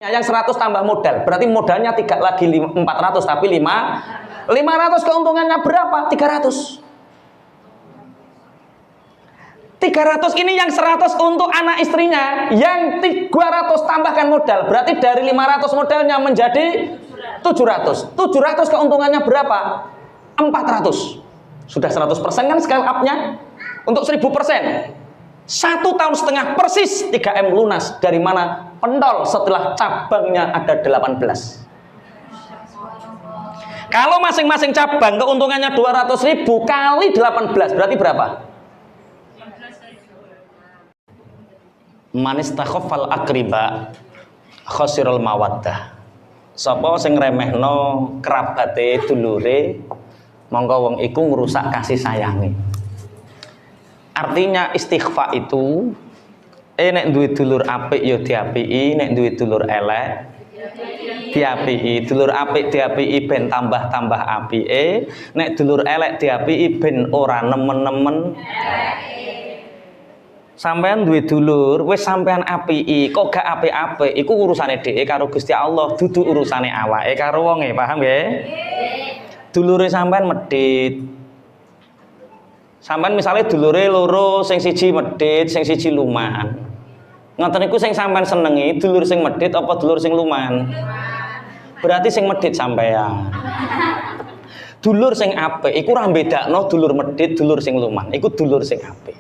Yang 100 tambah modal, berarti modalnya tidak lagi 400 tapi 500, keuntungannya berapa? 300 ini yang 100 untuk anak istrinya, yang 300 tambahkan modal, berarti dari 500 modalnya menjadi 700 keuntungannya berapa? 400. Sudah 100% kan scale up-nya untuk 1000%. 1,5 tahun persis 3M lunas. Dari mana? Pentol setelah cabangnya ada 18. Kalau masing-masing cabang keuntungannya 200.000 kali 18 berarti berapa? Manis takhoffal akriba khosirul mawaddah. Sapa sing remehno kerabate dulure, monggo wong iku ngrusak kasih sayange. Artinya istighfa itu nek duwe dulur apik ya diapiki, nek duwe dulur elek diapiki. Dulur apik diapiki ben tambah-tambah apike, nek dulur elek diapiki ben ora nemen-nemen eleke. Sampean duwe dulur wis sampean apiki kok gak apik-apik, iku urusane dhewe karo Gusti Allah, dudu urusane awake karo wonge, paham nggih? Dulure sampean medhit. Sampean misalnya dulure loro, sing siji medhit, sing siji luman. Ngoten niku sing sampean senengi, dulur sing medhit apa dulur sing luman? Berarti sing medhit sampean. Dulur sing apik iku ora bedakno dulur medhit, dulur sing luman. Iku dulur sing apik.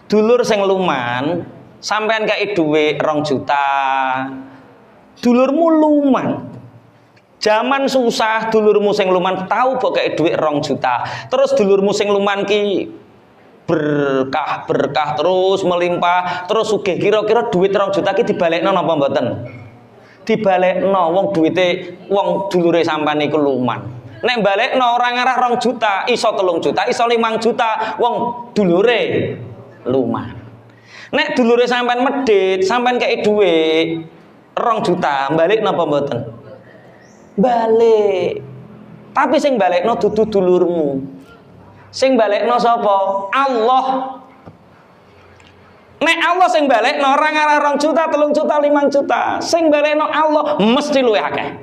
Dulur sing luman, sampean kei dhuwit 2 juta. Dulurmu luman. Zaman susah dulurmu sing luman tahu kok kayak duit 2 juta. Terus dulurmu sing luman ki berkah terus melimpah, terus sugih kira-kira duit 2 juta ki dibalekno napa mboten? Dibalekno, wong duwite wong dulure sampean iku luman. Nek balekno ora ngarah 2 juta, iso 3 juta, iso 5 juta, wong dulure luman. Nek dulure sampean medhit, sampean kei duit 2 juta, balik napa mboten? Balik. Tapi sing balekno dudu dulurmu. Sing balekno sapa? Allah. Nek Allah sing balekno ora ngarah 2 juta, 3 juta, 5 juta. Sing balekno Allah mesti luwih akeh.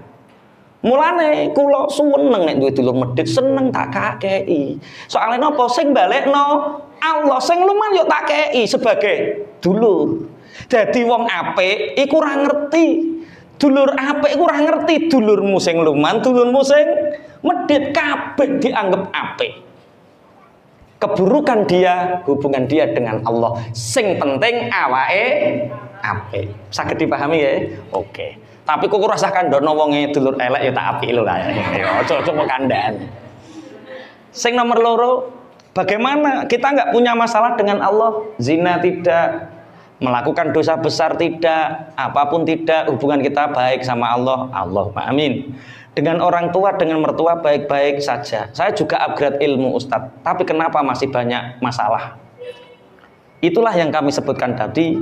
Mulane kula seneng nek duwe dulur medhit, seneng tak kakei. Soale napa? Sing balekno Allah, sing luman yo tak kei sebagai dulur. Dadi wong apik iku ora ngerti. Dulur apik iku ora ngerti dulurmu sing luman, dulurmu sing medhit kabeh dianggap apik. Keburukan dia, hubungan dia dengan Allah. Sing penting awake apik. Saged dipahami ya? Oke. Tapi kok ora usah kandhane wonge dulur elek ya tak apik lho lah. Ya aja kandhan. Sing nomor 2, bagaimana kita enggak punya masalah dengan Allah? Zina tidak, melakukan dosa besar tidak, apapun tidak, hubungan kita baik sama Allah. Amin. Dengan orang tua, dengan mertua baik-baik saja. Saya juga upgrade ilmu Ustadz, tapi kenapa masih banyak masalah? Itulah yang kami sebutkan tadi.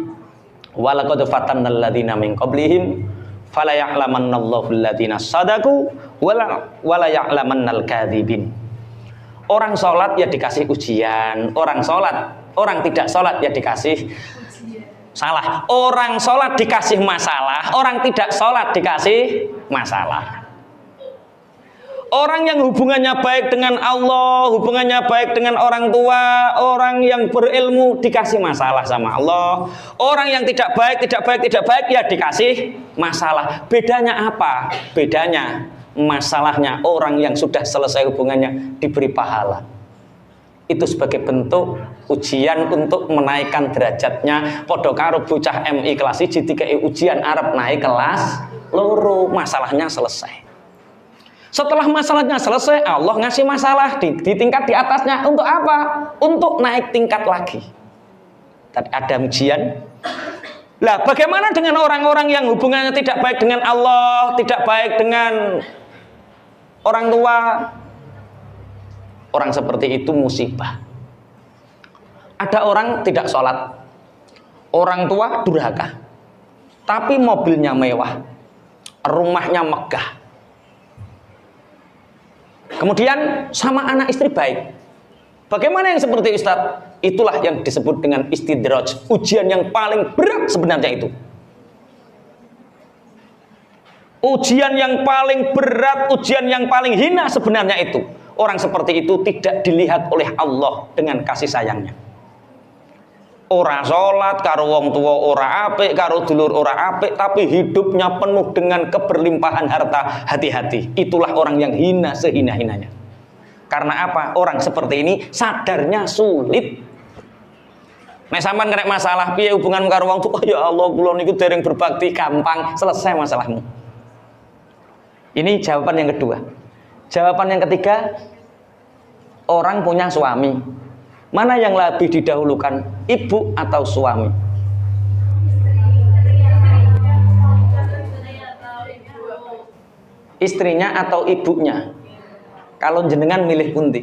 Walaqad fatannal ladzina min qablihim fala ya'lamannallahu alladziina shadaqu wala ya'lamannal kadzibin. Orang sholat ya dikasih ujian, orang tidak sholat ya dikasih salah. Orang sholat dikasih masalah, orang tidak sholat dikasih masalah. Orang yang hubungannya baik dengan Allah, hubungannya baik dengan orang tua, orang yang berilmu dikasih masalah sama Allah. Orang yang tidak baik ya dikasih masalah. Bedanya apa? Bedanya masalahnya orang yang sudah selesai hubungannya diberi pahala. Itu sebagai bentuk ujian untuk menaikkan derajatnya. Padha karo bocah MI kelas 1 dikei ujian arep naik kelas 2, masalahnya selesai. Setelah masalahnya selesai, Allah ngasih masalah di tingkat di atasnya. Untuk apa? Untuk naik tingkat lagi. Tadi ada ujian. Lah, bagaimana dengan orang-orang yang hubungannya tidak baik dengan Allah, tidak baik dengan orang tua? Orang seperti itu musibah. Ada orang tidak sholat, orang tua durhaka, tapi mobilnya mewah, rumahnya megah. Kemudian sama anak istri baik. Bagaimana yang seperti Ustadz? Itulah yang disebut dengan istidraj, ujian yang paling berat sebenarnya itu. Ujian yang paling berat, ujian yang paling hina sebenarnya itu. Orang seperti itu tidak dilihat oleh Allah dengan kasih sayangnya. Ora sholat, karo wong tua ora apik, karo dulur ora apik, tapi hidupnya penuh dengan keberlimpahan harta. Hati-hati, itulah orang yang hina sehina-hinanya. Karena apa? Orang seperti ini sadarnya sulit. Nek sampean kena masalah piye hubungan karo wong tua, ya Allah kula niku dereng berbakti, gampang selesai masalahmu. Ini jawaban yang kedua. Jawaban yang ketiga, orang punya suami. Mana yang lebih didahulukan, ibu atau suami? Istrinya atau ibunya? Kalau jenengan milih pundi?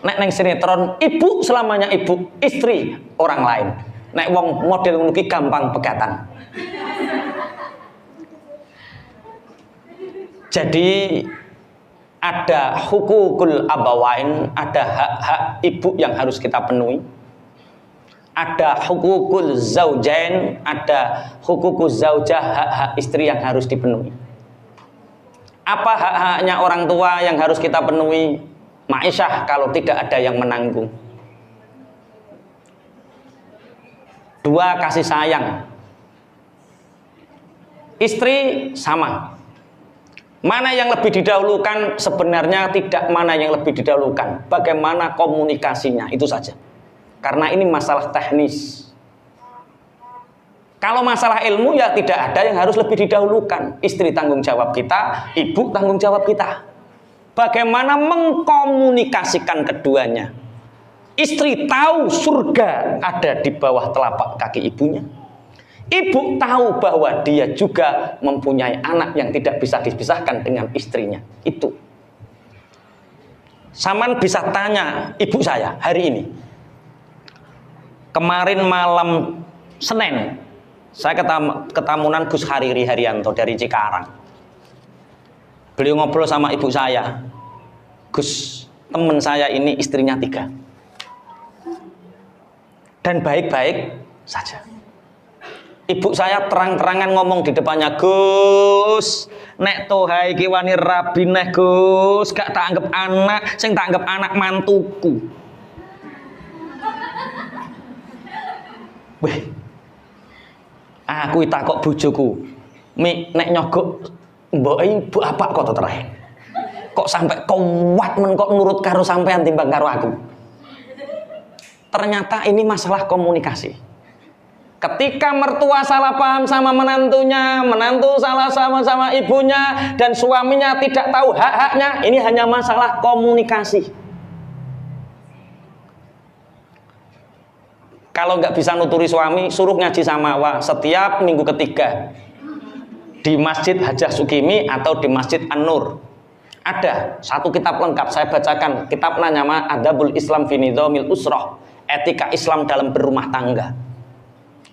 Nek neng sinetron, ibu selamanya ibu, istri orang lain. Nek wong model ngono ki gampang pegatan. Jadi ada hukukul abawain, ada hak-hak ibu yang harus kita penuhi. Ada hukukul zaujain, ada hukukul zaujah, hak-hak istri yang harus dipenuhi. Apa hak-haknya orang tua yang harus kita penuhi? Ma'isyah kalau tidak ada yang menanggung. 2, kasih sayang. Istri sama. Mana yang lebih didahulukan? Sebenarnya tidak mana yang lebih didahulukan. Bagaimana komunikasinya, itu saja. Karena ini masalah teknis. Kalau masalah ilmu ya tidak ada yang harus lebih didahulukan. Istri tanggung jawab kita, ibu tanggung jawab kita. Bagaimana mengkomunikasikan keduanya. Istri tahu surga ada di bawah telapak kaki ibunya. Ibu tahu bahwa dia juga mempunyai anak yang tidak bisa dipisahkan dengan istrinya. Itu. Saman bisa tanya ibu saya hari ini. Kemarin malam Senin, saya ketamunan Gus Hariri Haryanto dari Cikarang. Beliau ngobrol sama ibu saya. Gus, teman saya ini istrinya 3. Dan baik-baik saja. Ibu saya terang-terangan ngomong di depannya, Gus, nek tohai iki wani rabi neh Gus, gak tak anggap anak, sing tak anggap anak mantuku. Weh, aku takok bojoku, Mi, nek nyogok mbok ibu apa kok terakhir? Kok sampai kuat men kok nurut karo sampean timbang karo aku? Ternyata ini masalah komunikasi. Ketika mertua salah paham sama menantunya, menantu salah sama ibunya, dan suaminya tidak tahu hak-haknya, ini hanya masalah komunikasi. Kalau nggak bisa nuturi suami, suruh ngaji samawa setiap minggu ketiga di Masjid Hajah Sukimi atau di Masjid An-Nur. Ada satu kitab lengkap, saya bacakan. Kitabnya nama Adabul Islam fi Nidhamil Usrah, etika Islam dalam berumah tangga.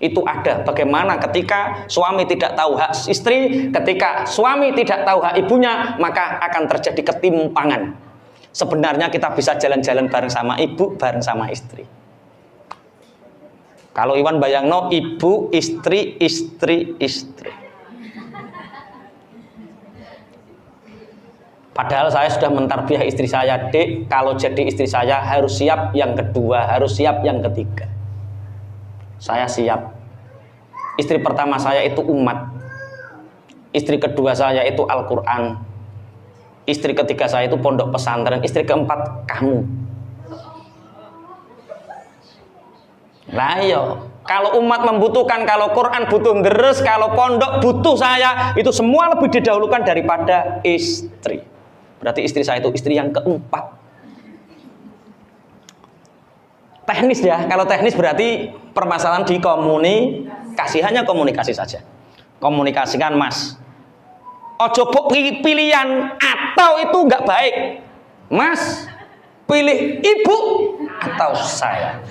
Itu ada bagaimana ketika suami tidak tahu hak istri, ketika suami tidak tahu hak ibunya, maka akan terjadi ketimpangan. Sebenarnya kita bisa jalan-jalan bareng sama ibu, bareng sama istri. Kalau Iwan bayangno, ibu, istri, istri, istri. Padahal saya sudah mentarbiah istri saya, Dek, kalau jadi istri saya harus siap yang kedua, harus siap yang ketiga. Saya siap. Istri pertama saya itu umat. Istri kedua saya itu Al-Quran. Istri ketiga saya itu pondok pesantren. Istri keempat kamu. Lah iya, kalau umat membutuhkan, kalau Quran butuh deres, kalau pondok butuh saya, itu semua lebih didahulukan daripada istri. Berarti istri saya itu istri yang keempat. Teknis ya, kalau teknis berarti permasalahan di komunikasi, hanya komunikasi saja. Komunikasikan Mas. Ojo pilihan atau itu nggak baik. Mas, pilih ibu atau saya.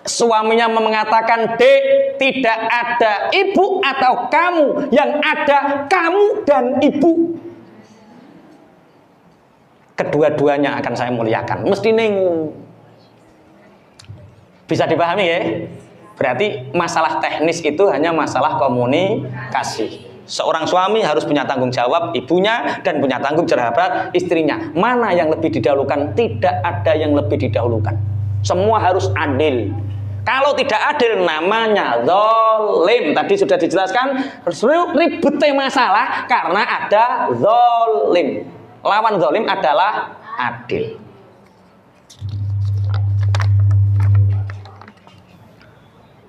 Suaminya mengatakan, Dek, tidak ada ibu atau kamu, yang ada kamu dan ibu. Kedua-duanya akan saya muliakan. Mesti bisa dipahami ya? Berarti masalah teknis itu hanya masalah komunikasi. Seorang suami harus punya tanggung jawab ibunya dan punya tanggung jawab istrinya. Mana yang lebih didahulukan? Tidak ada yang lebih didahulukan. Semua harus adil. Kalau tidak adil namanya zalim. Tadi sudah dijelaskan, ributnya masalah karena ada zalim. Lawan zalim adalah adil.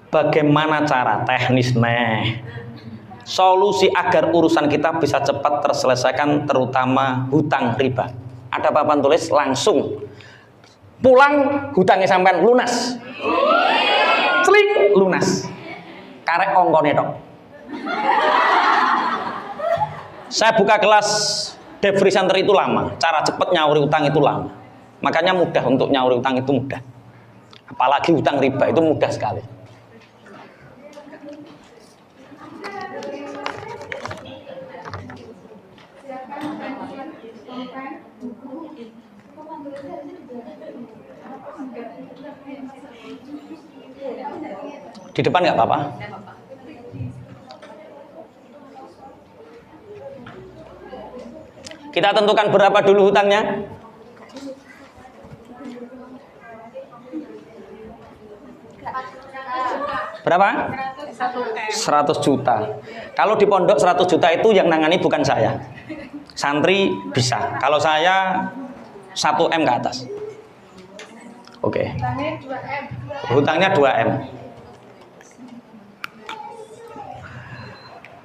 Bagaimana cara teknisnya? Solusi agar urusan kita bisa cepat terselesaikan, terutama hutang riba. Ada papan tulis langsung pulang hutangnya sampai lunas. Celing lunas. Karek ongkone tok. Saya buka kelas Debt Free Center itu lama. Cara cepat nyauri hutang itu lama. Makanya mudah untuk nyauri hutang itu mudah. Apalagi hutang riba itu mudah sekali. Di depan nggak apa-apa. Kita tentukan berapa dulu hutangnya. Berapa? 100 juta. Kalau di pondok 100 juta itu yang nangani bukan saya. Santri bisa. Kalau saya 1 M ke atas. Oke. Hutangnya 2 M.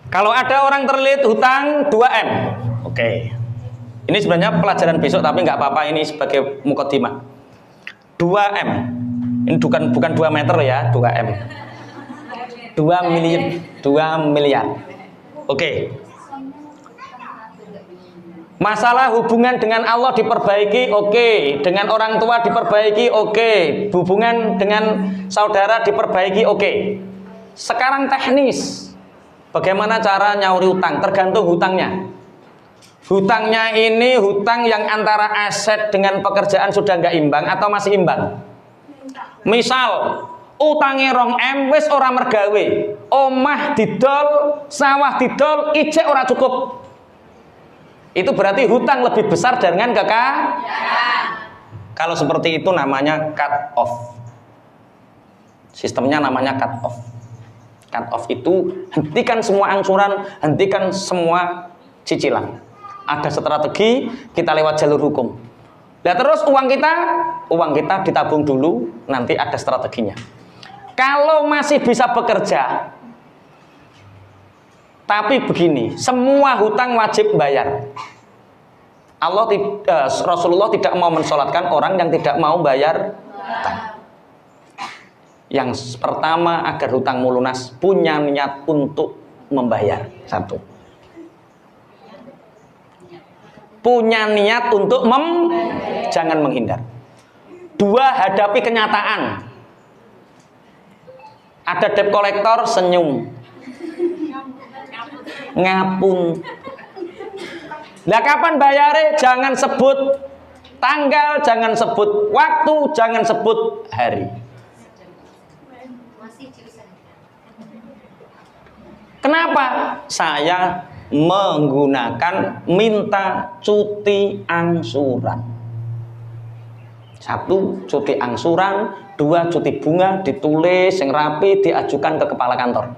Kalau ada orang terlilit hutang 2 M. Oke. Ini sebenarnya pelajaran besok tapi nggak apa-apa, ini sebagai mukaddimah. 2 M. Ini bukan 2 meter ya, 2 M. 2 miliar. Oke. Masalah hubungan dengan Allah diperbaiki, oke. Dengan orang tua diperbaiki, oke. Hubungan dengan saudara diperbaiki, oke. Sekarang teknis. Bagaimana cara nyauri hutang? Tergantung hutangnya. Hutangnya ini hutang yang antara aset dengan pekerjaan sudah nggak imbang atau masih imbang. Misal utangnya 2 M wis ora mergawe, omah didol, sawah didol, ijek ora cukup. Itu berarti hutang lebih besar dengan kekayaan. Kalau seperti itu namanya cut off. Sistemnya namanya cut off. Cut off itu hentikan semua angsuran, hentikan semua cicilan. Ada strategi, kita lewat jalur hukum. Nah terus uang kita ditabung dulu, nanti ada strateginya. Kalau masih bisa bekerja, tapi begini, semua hutang wajib bayar. Rasulullah tidak mau mensolatkan orang yang tidak mau bayar hutang. Yang pertama, agar hutangmu lunas, punya niat untuk membayar. 1. Punya niat untuk jangan menghindar. 2, hadapi kenyataan. Ada debt collector senyum, ngapung. Lah kapan bayare? Jangan sebut tanggal, jangan sebut waktu, jangan sebut hari. Kenapa? Saya menggunakan minta cuti angsuran. 1, cuti angsuran. 2, cuti bunga, ditulis yang rapi, diajukan ke kepala kantor.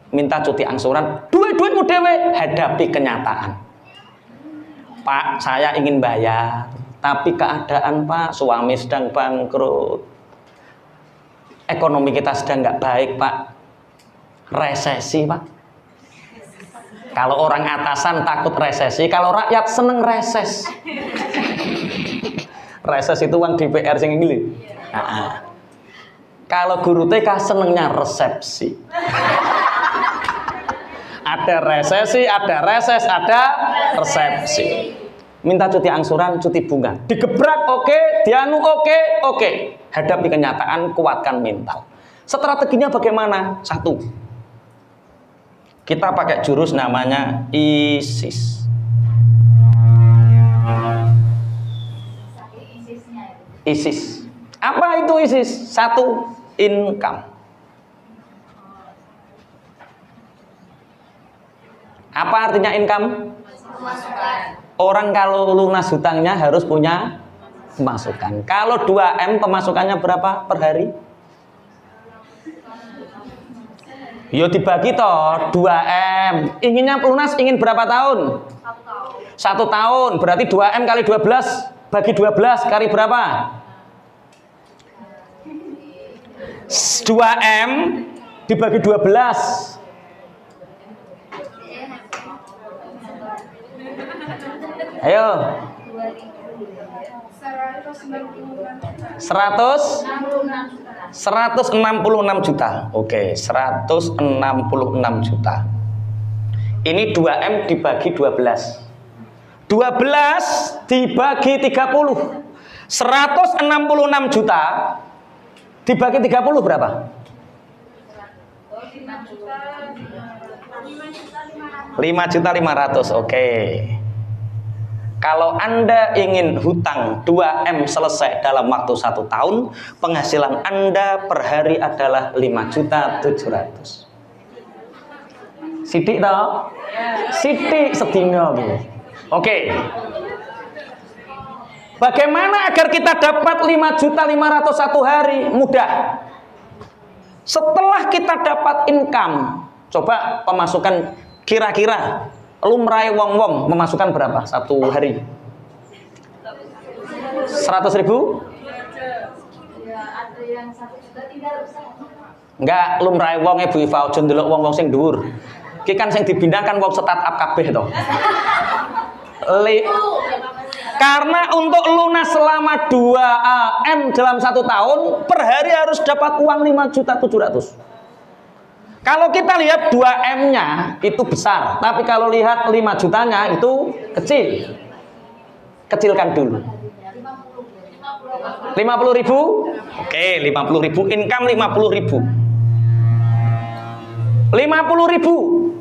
Minta cuti angsuran, duitmu dewe, hadapi kenyataan. Pak, saya ingin bayar, tapi keadaan Pak, suami sedang bangkrut, ekonomi kita sedang nggak baik Pak, resesi Pak. Kalau orang atasan takut resesi, kalau rakyat seneng reses. Reses itu uang DPR sing ngili. Nah, kalau guru TK senengnya resepsi. Ada resesi, ada reses, ada resepsi. Minta cuti angsuran, cuti bunga. Digebrak oke, dianu oke. Hadapi kenyataan, kuatkan mental. Strateginya bagaimana? 1. Kita pakai jurus namanya ISIS. ISIS. Apa itu ISIS? 1. income. Apa artinya income? Orang kalau lunas hutangnya harus punya pemasukan. Kalau 2M pemasukannya berapa per hari? Yo dibagi toh 2M. Inginnya lunas ingin berapa tahun? 1 tahun. Berarti 2M kali 12 bagi 12 kali berapa? 2M dibagi 12. Ayo. 166 juta. Oke, 166 juta. Ini 2M dibagi 12. 12 dibagi 30. 166 juta dibagi 30 berapa? 5.500.000. Oke. Kalau Anda ingin hutang 2M selesai dalam waktu 1 tahun, penghasilan Anda per hari adalah 5.700.000. Sidik toh? Sidik sedina gitu. Oke. Bagaimana agar kita dapat 5.500.000 satu hari? Mudah. Setelah kita dapat income, coba pemasukan kira-kira lumrahe wong-wong memasukkan berapa satu hari? 100.000? Enggak, lumrahe wong Ibu Iva aja ndelok wong-wong sing dhuwur. Iki kan sing dibinakan wong startup kabeh to. Karena untuk lunas selama 2M dalam 1 tahun per hari harus dapat uang 5.700.000. Kalau kita lihat 2M-nya itu besar, tapi kalau lihat 5 jutanya itu kecil. Kecilkan dulu. 50.000? Oke, 50.000 income 50.000. 50.000.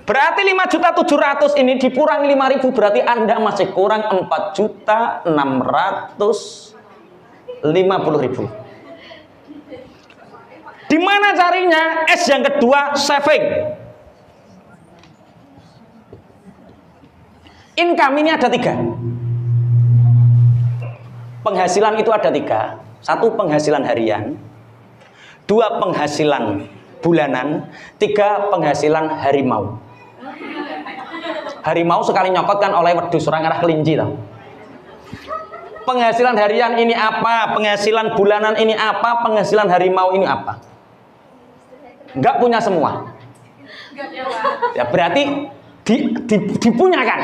Berarti 5.700.000 ini dikurangi 5.000 berarti Anda masih kurang 4.650.000. Di mana carinya? S yang kedua, saving. Income ini ada 3. Penghasilan itu ada 3. 1 penghasilan harian, 2 penghasilan bulanan, 3 penghasilan harimau. Harimau sekali nyokot kan oleh wedhus orang arah kelinci toh. Penghasilan harian ini apa? Penghasilan bulanan ini apa? Penghasilan harimau ini apa? Enggak punya semua. Ya berarti dipunyakan.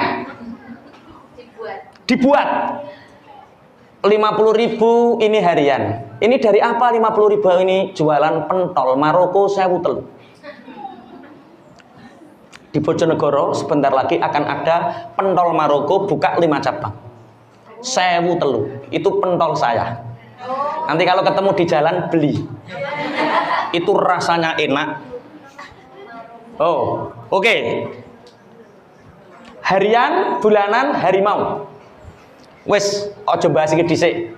Dibuat. 50.000 ini harian. Ini dari apa 50.000 ini? Jualan pentol Maroko 1.000 di Bojonegoro sebentar lagi akan ada pentol Maroko buka 5 cabang. 1.000 itu pentol saya. Nanti kalau ketemu di jalan beli. Itu rasanya enak. Oh, oke. Harian, bulanan, harimau. Wes, ojo bahas iki dhisik.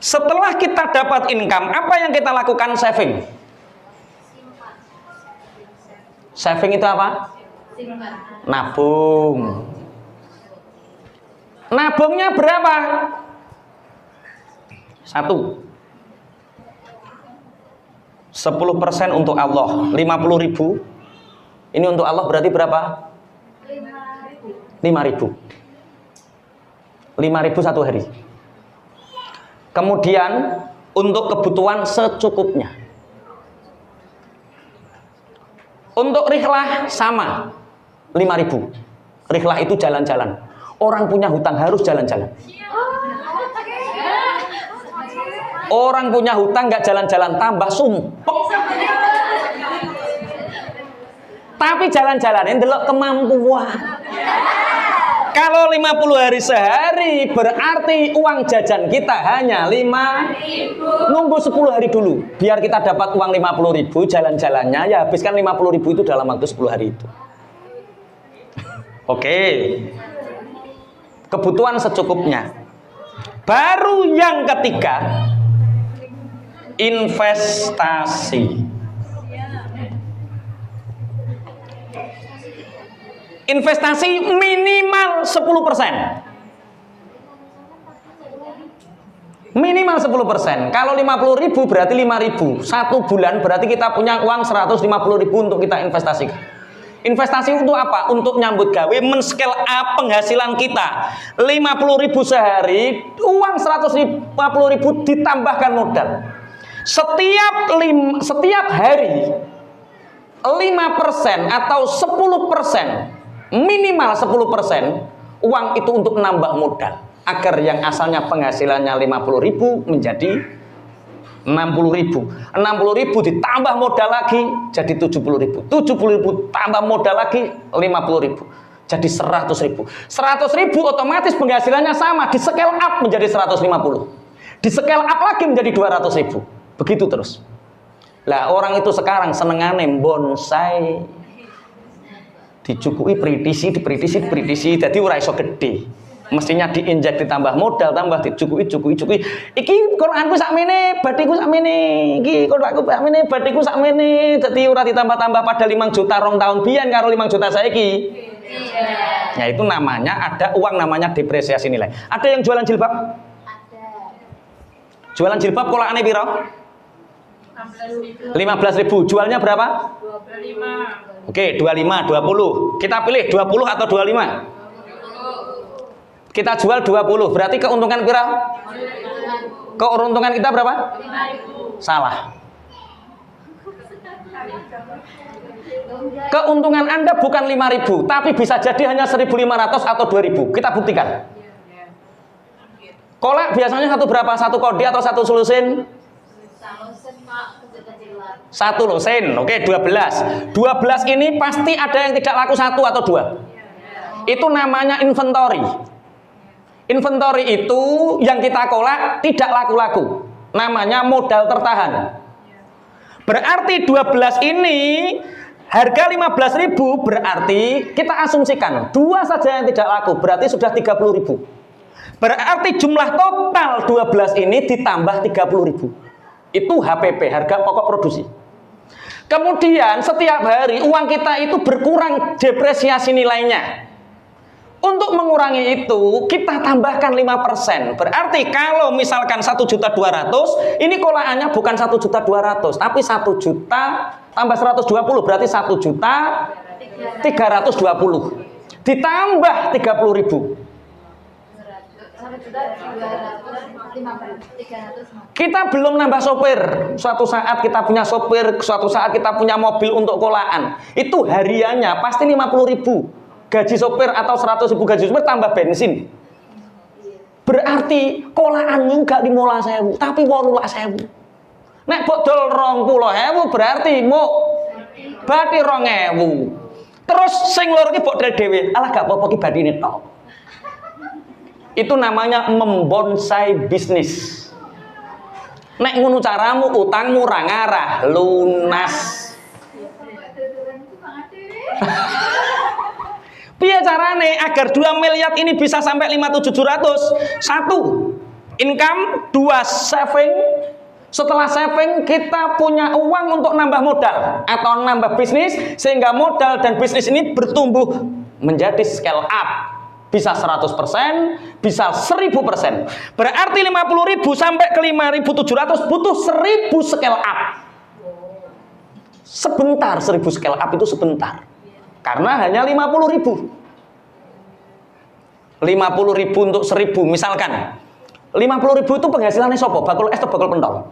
Setelah kita dapat income, apa yang kita lakukan? Saving. Saving itu apa? Nabung. Nabungnya berapa? 1. 10% untuk Allah, 50.000. Ini untuk Allah berarti berapa? 5.000. 5.000 satu hari. Kemudian untuk kebutuhan secukupnya. Untuk rihlah sama 5.000. Rihlah itu jalan-jalan. Orang punya hutang harus jalan-jalan. Orang punya hutang nggak jalan-jalan tambah sumpek. Tapi jalan-jalan ini delok kemampuan. Kalau 50 hari sehari berarti uang jajan kita hanya 5.000. Nunggu 10 hari dulu biar kita dapat uang 50.000 jalan-jalannya ya habiskan 50.000 itu dalam waktu 10 hari itu. Oke. Kebutuhan secukupnya. Baru yang ketiga investasi. Investasi minimal 10%. Minimal 10%. Kalau 50.000 berarti 5.000. 1 bulan berarti kita punya uang 150.000 untuk kita investasikan. Investasi untuk apa? Untuk nyambut gawe, men-scale up penghasilan kita. 50.000 sehari, uang 150.000 ditambahkan modal. Setiap hari 5% atau 10%, minimal 10% uang itu untuk menambah modal. Agar yang asalnya penghasilannya 50.000 menjadi 60.000. 60.000 ditambah modal lagi jadi 70.000. 70.000 tambah modal lagi 50.000. Jadi 100.000. 100.000 otomatis penghasilannya sama, di scale up menjadi 150. Di scale up lagi menjadi 200.000. Begitu terus. Lah orang itu sekarang senengane bonsai. Dicukui dipritisi, jadi ora iso gede. Mestinya diinjek ditambah modal, tambah dicukui. Iki Quranku sakmene, badiku sakmene. Iki Quranku sakmene, badiku sakmene. Dadi ora ditambah-tambah pada 5 juta rong tahun biyen karo 5 juta saiki. Iya. Ya itu namanya ada uang namanya depresiasi nilai. Ada yang jualan jilbab? Ada. Jualan jilbab kolakane piro? 15.000. Jualnya berapa? 25. Oke, 25, 20. Kita pilih 20 atau 25? Kita jual 20, berarti keuntungan berapa? Keuntungan kita berapa? 5.000. Salah. Keuntungan Anda bukan 5.000, tapi bisa jadi hanya 1.500 atau 2.000. Kita buktikan. Kolak biasanya satu berapa? Satu kodi atau satu sulusin? Satu lusin. Oke, 12. 12 ini pasti ada yang tidak laku 1 atau 2. Itu namanya inventory. Inventory itu yang kita kolak tidak laku-laku. Namanya modal tertahan. Berarti 12 ini harga 15.000, berarti kita asumsikan 2 saja yang tidak laku, berarti sudah 30.000. Berarti jumlah total 12 ini ditambah 30.000. Itu HPP, harga pokok produksi. Kemudian setiap hari uang kita itu berkurang depresiasi nilainya. Untuk mengurangi itu kita tambahkan 5%. Berarti kalau misalkan 1.200.000, ini kolaannya bukan 1.200.000, tapi 1 juta tambah 120 berarti 1.320.000. Ditambah 30.000. Kita belum nambah sopir. Suatu saat kita punya sopir, suatu saat kita punya mobil untuk kolaan. Itu hariannya pasti 50.000. Gaji sopir atau 100.000 gaji sopir tambah bensin. Berarti kolaan enggak 15.000, tapi 18.000. Nek bodol 20.000 berarti mau bati 2.000. Terus sing loro ki bodol dhewe, alah gak apa-apa ki badine tok. Itu namanya membonsai bisnis. Nek ngono caramu utangmu ra ngarah lunas. Piye carane agar 2 miliar ini bisa sampai 5.700? 1, income. 2, saving. Setelah saving kita punya uang untuk nambah modal atau nambah bisnis, sehingga modal dan bisnis ini bertumbuh menjadi scale up. Bisa 100%, bisa 1000%. Berarti 50.000 sampai ke 5.700 butuh 1.000 scale up. Sebentar, 1.000 scale up itu sebentar. Karena hanya 50.000. 50.000 untuk 1.000 misalkan. 50.000 itu penghasilannya sopo? Bakul es atau bakul pentol?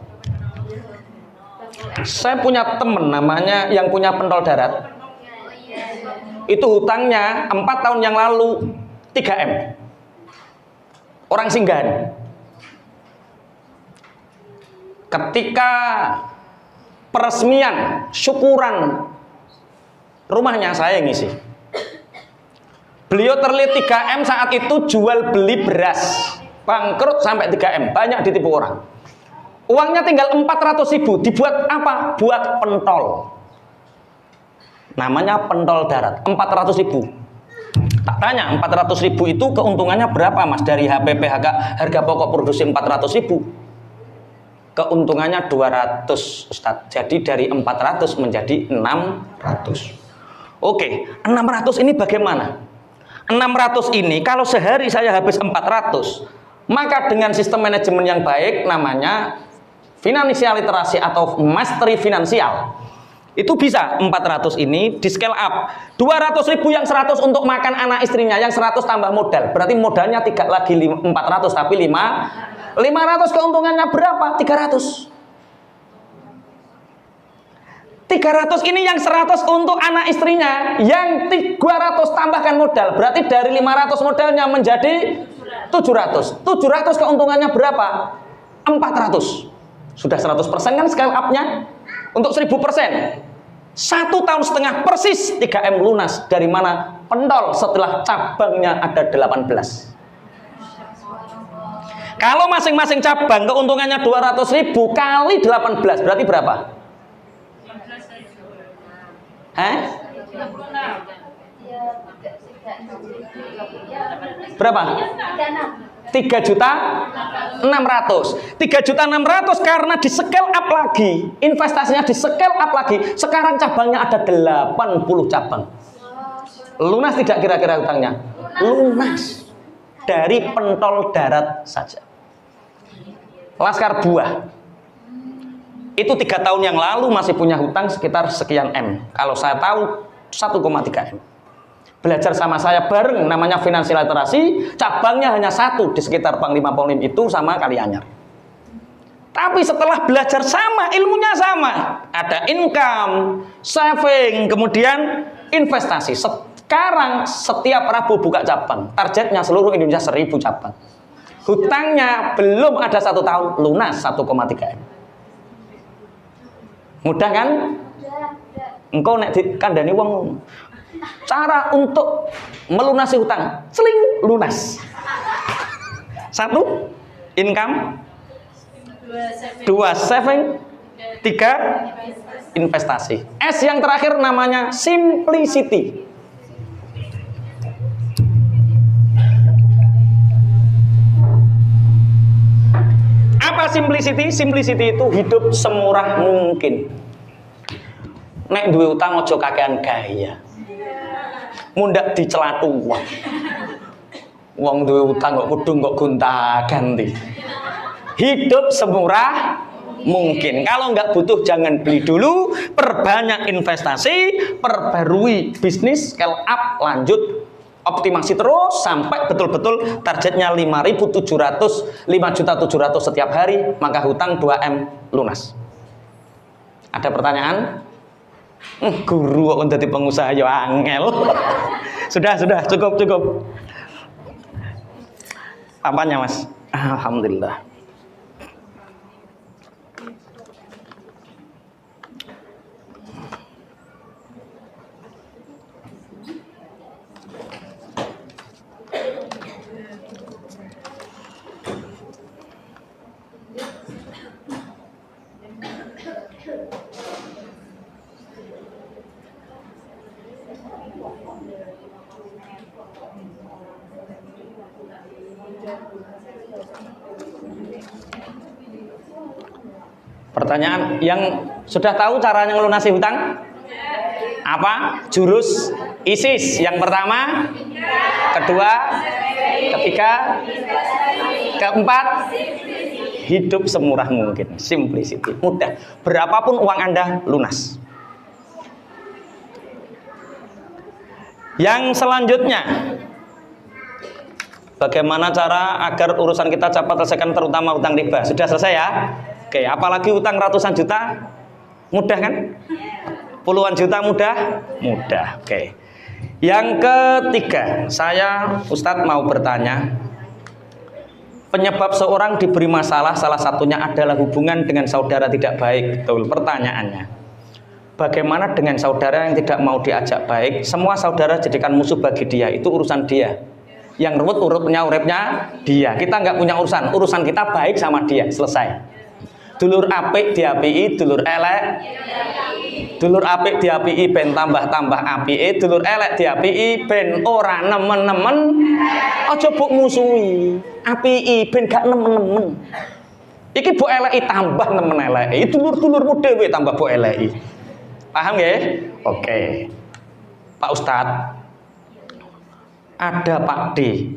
Saya punya temen namanya yang punya pentol darat. Itu hutangnya 4 tahun yang lalu 3M. Orang singgahan. Ketika peresmian syukuran rumahnya saya yang ngisi. Beliau terlihat 3M saat itu jual beli beras. Bangkrut sampai 3M. Banyak ditipu orang. Uangnya tinggal 400.000. Dibuat apa? Buat pentol. Namanya pentol darat. 400.000. Tak tanya 400.000 itu keuntungannya berapa mas? Dari HPP harga pokok produksi 400.000. keuntungannya 200 Ustadz. Jadi dari 400 menjadi 600. Oke, 600 ini bagaimana? 600 ini kalau sehari saya habis 400, maka dengan sistem manajemen yang baik namanya finansial literasi atau mastery finansial, itu bisa 400 ini di scale up. 200.000 yang 100 untuk makan anak istrinya, yang 100 tambah modal. Berarti modalnya tidak lagi 400 tapi 500 keuntungannya berapa? 300 ini yang 100 untuk anak istrinya, yang 200 tambahkan modal. Berarti dari 500 modalnya menjadi 700 keuntungannya berapa? 400. Sudah 100% kan scale up-nya? Untuk 1000%. 1,5 tahun persis 3M lunas. Dari mana? Pentol setelah cabangnya ada 18. Kalau masing-masing cabang keuntungannya 200.000 kali 18 berarti berapa? Berapa? 3.600.000. 3.600.000 karena di scale up lagi, investasinya di scale up lagi. Sekarang cabangnya ada 80 cabang. Lunas tidak kira-kira hutangnya? Lunas. Dari pentol darat saja. Laskar Buah itu 3 tahun yang lalu masih punya hutang sekitar sekian M. Kalau saya tahu 1,3 M. Belajar sama saya bareng, namanya finansial literasi. Cabangnya hanya 1 di sekitar Panglima Polim itu sama Kalianyar. Tapi setelah belajar sama, ilmunya sama. Ada income, saving, kemudian investasi. Sekarang setiap Rabu buka cabang. Targetnya seluruh Indonesia 1000 cabang. Hutangnya belum ada 1 tahun, lunas 1,3 M. Mudah kan? Engkau nek dikandani wong. Cara untuk melunasi hutang, seling lunas. 1 income, 2 saving, 3 investasi. S yang terakhir namanya simplicity. Apa simplicity? Simplicity itu hidup semurah mungkin. Nek duwe utang ojo kakean gaya. Mundak dicelatu wong. Wong duwe utang kok kudu kok gonta-ganti. Hidup semurah mungkin. Kalau nggak butuh jangan beli dulu, perbanyak investasi, perbarui bisnis, scale up, lanjut optimasi terus sampai betul-betul targetnya 5.700 setiap hari, maka hutang 2M lunas. Ada pertanyaan? Guru kok jadi pengusaha ya angel. Sudah, cukup. Apanya, Mas? Alhamdulillah. Pertanyaan yang sudah tahu caranya ngelunasi hutang? Apa? Jurus ISIS. Yang pertama, kedua, ketiga, keempat, hidup semurah mungkin. Simplicity. Mudah. Berapapun uang Anda lunas. Yang selanjutnya, bagaimana cara agar urusan kita cepat selesaikan, terutama hutang riba? Sudah selesai ya? Oke, apalagi hutang ratusan juta, mudah kan? Puluhan juta mudah? Mudah. Oke. Yang ketiga, saya Ustadz mau bertanya, penyebab seorang diberi masalah salah satunya adalah hubungan dengan saudara tidak baik. Betul. Pertanyaannya, bagaimana dengan saudara yang tidak mau diajak baik? Semua saudara jadikan musuh bagi dia, itu urusan dia. Yang urutnya dia. Kita nggak punya urusan. Urusan kita baik sama dia, selesai. Dulur apik diapiki, dulur elek. Dulur apik diapiki ben tambah-tambah apike, dulur elek diapiki ben ora nemen-nemen. Aja mbok musuhi. Apiki ben gak nemen-nemen. Iki mbok eleki tambah nemen eleki. Dulur-dulurmu dhewe tambah mbok eleki. Paham ya? Oke. Pak Ustadz, ada Pak D.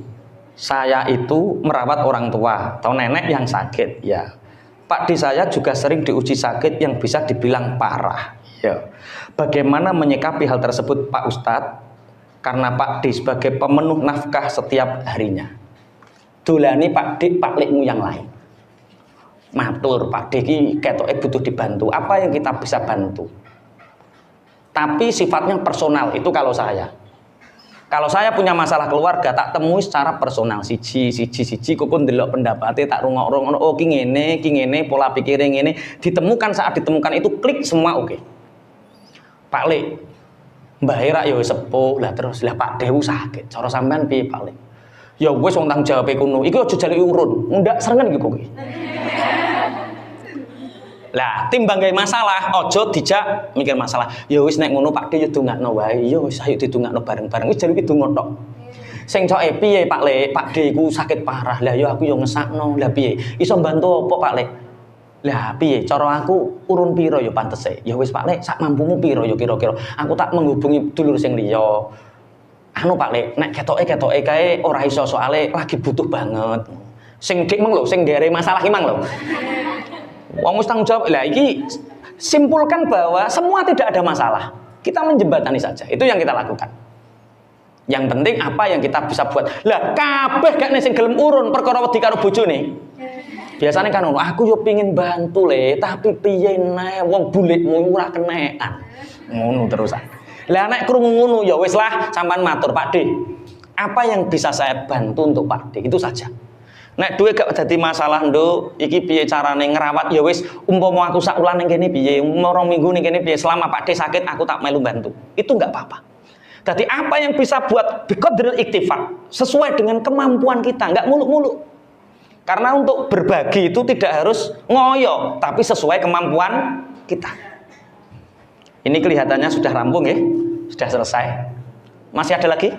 Saya itu merawat orang tua atau nenek yang sakit, ya. Pak D saya juga sering diuji sakit yang bisa dibilang parah. Ya. Bagaimana menyikapi hal tersebut, Pak Ustadz? Karena Pak D sebagai pemenuh nafkah setiap harinya. Dolani Pak D Pak Likmu yang lain. Matur Pak D ki ketoke butuh dibantu. Apa yang kita bisa bantu? Tapi sifatnya personal, itu kalau saya. Kalau saya punya masalah keluarga, tak temui secara personal. Siji, kukun ndelok pendapatnya, tak rungok-rungok, oh ki ngene, pola pikirnya ngene. Ditemukan saat ditemukan itu klik semua oke. Pak Lik, Mbah Hera ya sepuh, lah terus lah Pak Dewu sakit. Cara sampean piye Pak Lik? Ya wis wong tanggung jawab kuno. Iki aja jaluki urun, ndak serengen iki kok. Lah, timbang gawe masalah, ojo dijak mikir masalah. Ya wis nek ngono Pak D yo dongakno wae. Ya wis ayo didongakno bareng-bareng. Wis jaluki donga tok. Sing coke piye Pak Lik? Pak D ku sakit parah. Lah ya aku yo ngesakno. Lah piye? Iso bantu apa Pak Lik? Lah piye? Cara aku urun piro yo pantese? Ya wis Pak Lik, sak mampumu piro yo kira-kira. Aku tak menghubungi dulur sing liya. Anu Pak Lik, nek ketoke kae ora iso soalé lagi butuh banget. Sing dik meng lho, sing ngere masalah ki mang lho. Wong wis tanggung jawab. Lah iki simpulkan bahwa semua tidak ada masalah. Kita menjembatani saja. Itu yang kita lakukan. Yang penting apa yang kita bisa buat. Lah kabeh gak nih sing gelem urun perkara wedi karo bojone. Biasanya kan ngono, aku yo pengin bantu le, tapi piye neh wong bulikmu ora kenekan. Ngono terusan. Lah nek krungu ngono ya wis lah sampean matur Pak D. Apa yang bisa saya bantu untuk Pak D? Itu saja. Nek duwe gak dadi masalah nduk, iki piye carane ngrawat ya wis umpama aku sak wulan ning kene piye, umpama 2 minggu ning kene piye, selama Pak D sakit aku tak melu bantu. Itu enggak apa-apa. Jadi apa yang bisa buat biqadril iktifak sesuai dengan kemampuan kita, enggak muluk-muluk. Karena untuk berbagi itu tidak harus ngoyo, tapi sesuai kemampuan kita. Ini kelihatannya sudah rampung ya, sudah selesai. Masih ada lagi?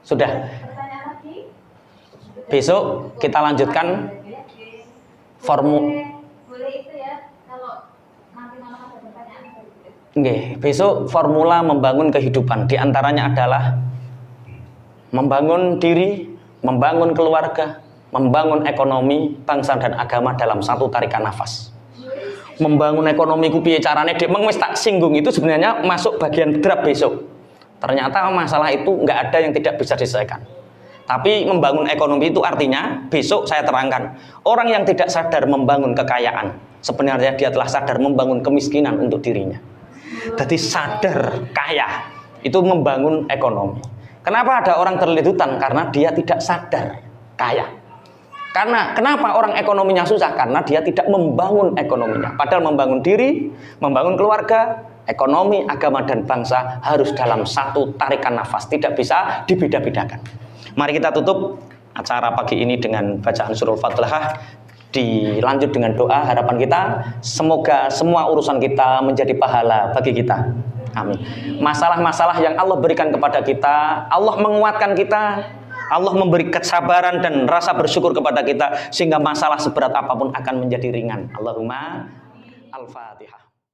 Sudah. Besok kita lanjutkan besok formula membangun kehidupan. Di antaranya adalah membangun diri, membangun keluarga, membangun ekonomi, bangsa dan agama dalam satu tarikan nafas. Membangun ekonomi ku piye carane dek meng wis tak singgung itu sebenarnya masuk bagian drab besok. Ternyata masalah itu nggak ada yang tidak bisa diselesaikan. Tapi membangun ekonomi itu artinya besok saya terangkan orang yang tidak sadar membangun kekayaan sebenarnya dia telah sadar membangun kemiskinan untuk dirinya. Jadi sadar kaya itu membangun ekonomi. Kenapa ada orang terlidutan? Karena dia tidak sadar kaya. Karena kenapa orang ekonominya susah? Karena dia tidak membangun ekonominya. Padahal membangun diri, membangun keluarga, ekonomi, agama dan bangsa harus dalam satu tarikan nafas, tidak bisa dibeda-bedakan. Mari kita tutup acara pagi ini dengan bacaan surah Al-Fatihah, dilanjut dengan doa. Harapan kita semoga semua urusan kita menjadi pahala bagi kita. Amin. Masalah-masalah yang Allah berikan kepada kita, Allah menguatkan kita, Allah memberi kesabaran dan rasa bersyukur kepada kita sehingga masalah seberat apapun akan menjadi ringan. Allahumma Al-Fatihah.